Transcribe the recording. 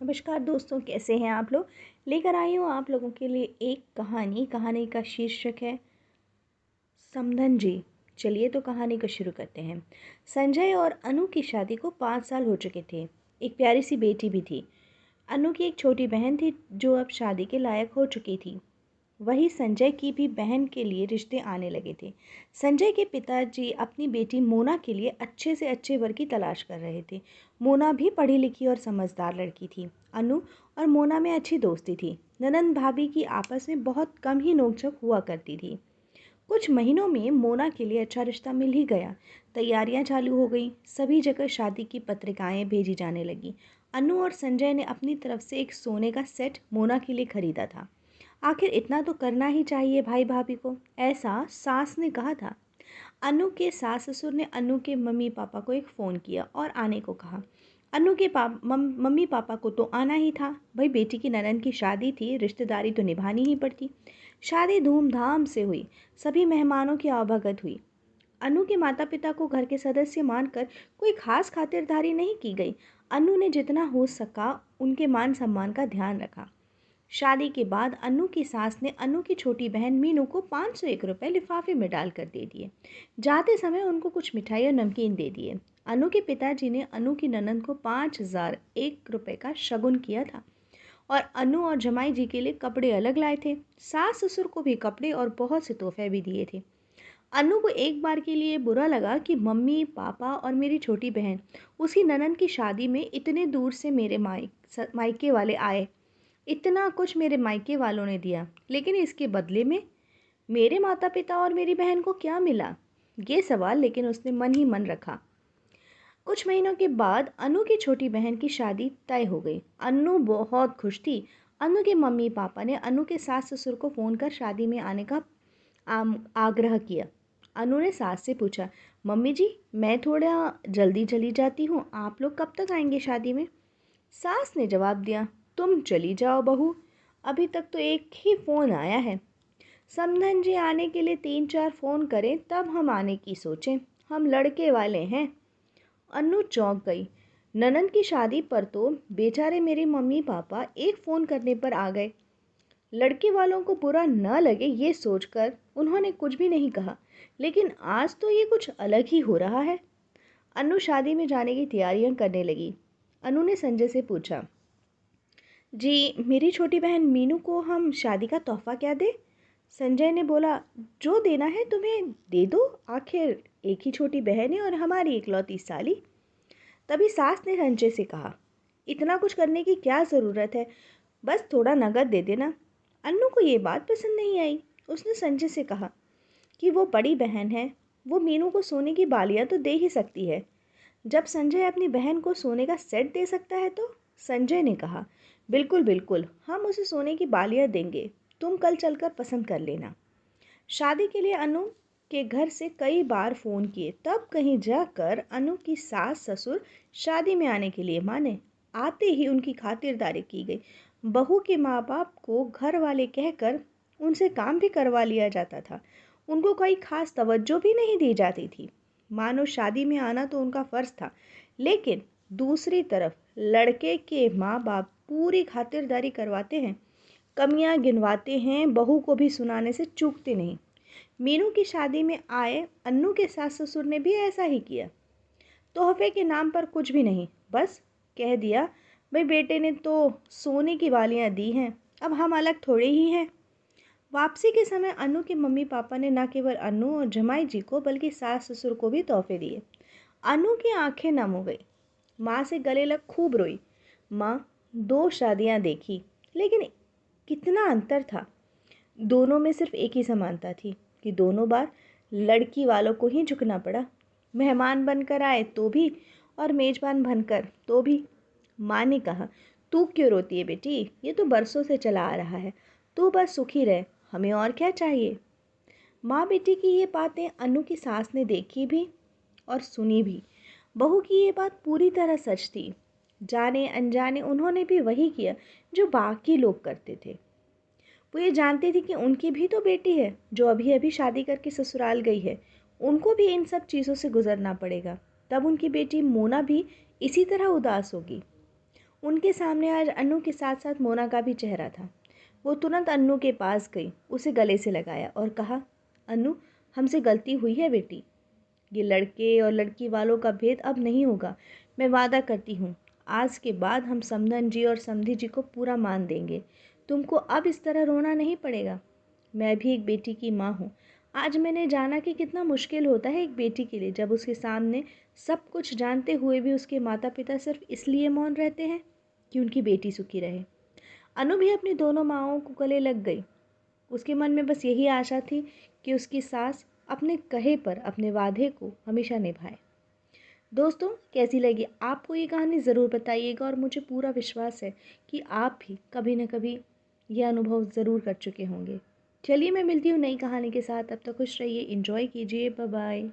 नमस्कार दोस्तों, कैसे हैं आप लोग। लेकर आई हूँ आप लोगों के लिए एक कहानी का शीर्षक है समधन जी। चलिए तो कहानी को शुरू करते हैं। संजय और अनु की शादी को 5 साल हो चुके थे। एक प्यारी सी बेटी भी थी। अनु की एक छोटी बहन थी जो अब शादी के लायक हो चुकी थी। वही संजय की भी बहन के लिए रिश्ते आने लगे थे। संजय के पिताजी अपनी बेटी मोना के लिए अच्छे से अच्छे वर की तलाश कर रहे थे। मोना भी पढ़ी लिखी और समझदार लड़की थी। अनु और मोना में अच्छी दोस्ती थी। ननंद भाभी की आपस में बहुत कम ही नोकझोंक हुआ करती थी। कुछ महीनों में मोना के लिए अच्छा रिश्ता मिल ही गया। तैयारियां चालू हो गई। सभी जगह शादी की पत्रिकाएं भेजी जाने लगी। अनु और संजय ने अपनी तरफ से एक सोने का सेट मोना के लिए खरीदा था। आखिर इतना तो करना ही चाहिए भाई भाभी को, ऐसा सास ने कहा था। अनु के सास ससुर ने अनु के मम्मी पापा को एक फ़ोन किया और आने को कहा। अनु के मम्मी पापा को तो आना ही था। भाई बेटी की ननद की शादी थी, रिश्तेदारी तो निभानी ही पड़ती। शादी धूमधाम से हुई। सभी मेहमानों की आवाभगत हुई। अनु के माता पिता को घर के सदस्य मानकर कोई खास खातिरदारी नहीं की गई। अनु ने जितना हो सका उनके मान सम्मान का ध्यान रखा। शादी के बाद अनु की सास ने अनु की छोटी बहन मीनू को 501 रुपये लिफाफे में डालकर दे दिए। जाते समय उनको कुछ मिठाई और नमकीन दे दिए। अनु के पिताजी ने अनु की ननद को 5001 रुपये का शगुन किया था और अनु और जमाई जी के लिए कपड़े अलग लाए थे। सास ससुर को भी कपड़े और बहुत से तोहफे भी दिए थे। अनु को एक बार के लिए बुरा लगा कि मम्मी पापा और मेरी छोटी बहन उसकी ननद की शादी में इतने दूर से मेरे मायके वाले आए। इतना कुछ मेरे मायके वालों ने दिया, लेकिन इसके बदले में मेरे माता पिता और मेरी बहन को क्या मिला, ये सवाल लेकिन उसने मन ही मन रखा। कुछ महीनों के बाद अनु की छोटी बहन की शादी तय हो गई। अनु बहुत खुश थी। अनु के मम्मी पापा ने अनु के सास ससुर को फ़ोन कर शादी में आने का आग्रह किया। अनु ने सास से पूछा, मम्मी जी मैं थोड़ा जल्दी चली जाती हूँ, आप लोग कब तक आएंगे शादी में। सास ने जवाब दिया, तुम चली जाओ बहू, अभी तक तो एक ही फ़ोन आया है। समधन जी आने के लिए 3-4 फ़ोन करें तब हम आने की सोचें, हम लड़के वाले हैं। अनु चौंक गई। ननंद की शादी पर तो बेचारे मेरे मम्मी पापा एक फ़ोन करने पर आ गए। लड़के वालों को बुरा न लगे ये सोचकर उन्होंने कुछ भी नहीं कहा, लेकिन आज तो ये कुछ अलग ही हो रहा है। अनु शादी में जाने की तैयारियां करने लगी। अनु ने संजय से पूछा, जी मेरी छोटी बहन मीनू को हम शादी का तोहफा क्या दें। संजय ने बोला, जो देना है तुम्हें दे दो, आखिर एक ही छोटी बहन है और हमारी इकलौती साली। तभी सास ने संजय से कहा, इतना कुछ करने की क्या ज़रूरत है, बस थोड़ा नगद दे देना। अन्नू को ये बात पसंद नहीं आई। उसने संजय से कहा कि वो बड़ी बहन है, वो मीनू को सोने की बालियाँ तो दे ही सकती है। जब संजय अपनी बहन को सोने का सेट दे सकता है तो संजय ने कहा, बिल्कुल बिल्कुल, हम उसे सोने की बालियाँ देंगे, तुम कल चलकर पसंद कर लेना। शादी के लिए अनु के घर से कई बार फ़ोन किए, तब कहीं जाकर अनु की सास ससुर शादी में आने के लिए माने। आते ही उनकी खातिरदारी की गई। बहू के माँ बाप को घर वाले कहकर उनसे काम भी करवा लिया जाता था। उनको कोई खास तवज्जो भी नहीं दी जाती थी, मानो शादी में आना तो उनका फ़र्ज़ था। लेकिन दूसरी तरफ लड़के के माँ बाप पूरी खातिरदारी करवाते हैं, कमियां गिनवाते हैं, बहू को भी सुनाने से चूकते नहीं। मीनू की शादी में आए अन्नू के सास ससुर ने भी ऐसा ही किया। तोहफे के नाम पर कुछ भी नहीं, बस कह दिया, भाई बेटे ने तो सोने की बालियां दी हैं, अब हम अलग थोड़े ही हैं। वापसी के समय अनु के मम्मी पापा ने न केवल अनु और जमाई जी को बल्कि सास ससुर को भी तोहफे दिए। अनु की आंखें नम हो गई। माँ से गले लग खूब रोई। माँ, 2 शादियाँ देखी, लेकिन कितना अंतर था। दोनों में सिर्फ एक ही समानता थी कि दोनों बार लड़की वालों को ही झुकना पड़ा। मेहमान बनकर आए तो भी और मेज़बान बनकर तो भी। माँ ने कहा, तू क्यों रोती है बेटी, ये तो बरसों से चला आ रहा है, तू बस सुखी रहे, हमें और क्या चाहिए। माँ बेटी की ये बातें अनु की सास ने देखी भी और सुनी भी। बहू की ये बात पूरी तरह सच थी। जाने अनजाने उन्होंने भी वही किया जो बाकी लोग करते थे। वो ये जानती थी कि उनकी भी तो बेटी है जो अभी अभी शादी करके ससुराल गई है, उनको भी इन सब चीज़ों से गुजरना पड़ेगा। तब उनकी बेटी मोना भी इसी तरह उदास होगी। उनके सामने आज अन्नू के साथ साथ मोना का भी चेहरा था। वो तुरंत अन्नू के पास गई, उसे गले से लगाया और कहा, अन्नू, हमसे गलती हुई है बेटी। ये लड़के और लड़की वालों का भेद अब नहीं होगा। मैं वादा करती हूँ, आज के बाद हम समधन जी और समधी जी को पूरा मान देंगे। तुमको अब इस तरह रोना नहीं पड़ेगा। मैं भी एक बेटी की माँ हूँ। आज मैंने जाना कि कितना मुश्किल होता है एक बेटी के लिए, जब उसके सामने सब कुछ जानते हुए भी उसके माता पिता सिर्फ इसलिए मौन रहते हैं कि उनकी बेटी सुखी रहे। अनु भी अपनी दोनों माँओं को गले लग गई। उसके मन में बस यही आशा थी कि उसकी सास अपने कहे पर अपने वादे को हमेशा निभाए। दोस्तों, कैसी लगी आपको ये कहानी ज़रूर बताइएगा और मुझे पूरा विश्वास है कि आप भी कभी न कभी यह अनुभव ज़रूर कर चुके होंगे। चलिए, मैं मिलती हूँ नई कहानी के साथ। तब तक खुश रहिए, एंजॉय कीजिए, बाय बाय।